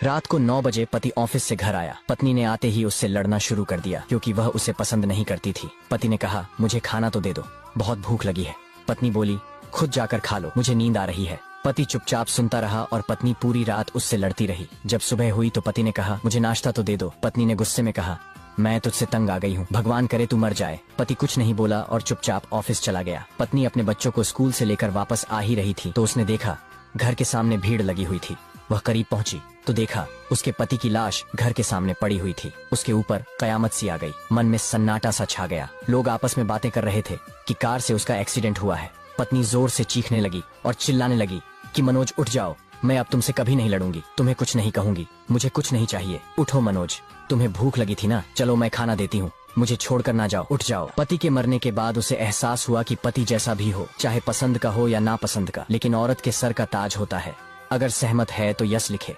रात को 9 बजे पति ऑफिस से घर आया। पत्नी ने आते ही उससे लड़ना शुरू कर दिया क्योंकि वह उसे पसंद नहीं करती थी। पति ने कहा, मुझे खाना तो दे दो, बहुत भूख लगी है। पत्नी बोली, खुद जाकर खा लो, मुझे नींद आ रही है। पति चुपचाप सुनता रहा और पत्नी पूरी रात उससे लड़ती रही। जब सुबह हुई तो पति ने कहा, मुझे नाश्ता तो दे दो। पत्नी ने गुस्से में कहा, मैं तुझसे तंग आ गई हूँ, भगवान करे तू मर जाए। पति कुछ नहीं बोला और चुपचाप ऑफिस चला गया। पत्नी अपने बच्चों को स्कूल से लेकर वापस आ ही रही थी तो उसने देखा घर के सामने भीड़ लगी हुई थी। वह करीब पहुंची तो देखा उसके पति की लाश घर के सामने पड़ी हुई थी। उसके ऊपर कयामत सी आ गई। मन में सन्नाटा सा छा गया। लोग आपस में बातें कर रहे थे कि कार से उसका एक्सीडेंट हुआ है। पत्नी जोर से चीखने लगी और चिल्लाने लगी कि मनोज उठ जाओ, मैं अब तुमसे कभी नहीं लड़ूंगी, तुम्हें कुछ नहीं कहूंगी, मुझे कुछ नहीं चाहिए, उठो मनोज, तुम्हें भूख लगी थी ना, चलो मैं खाना देती हूँ, मुझे छोड़कर ना जाओ, उठ जाओ। पति के मरने के बाद उसे एहसास हुआ कि पति जैसा भी हो, चाहे पसंद का हो या नापसंद का, लेकिन औरत के सर का ताज होता है। अगर सहमत है तो यस लिखे।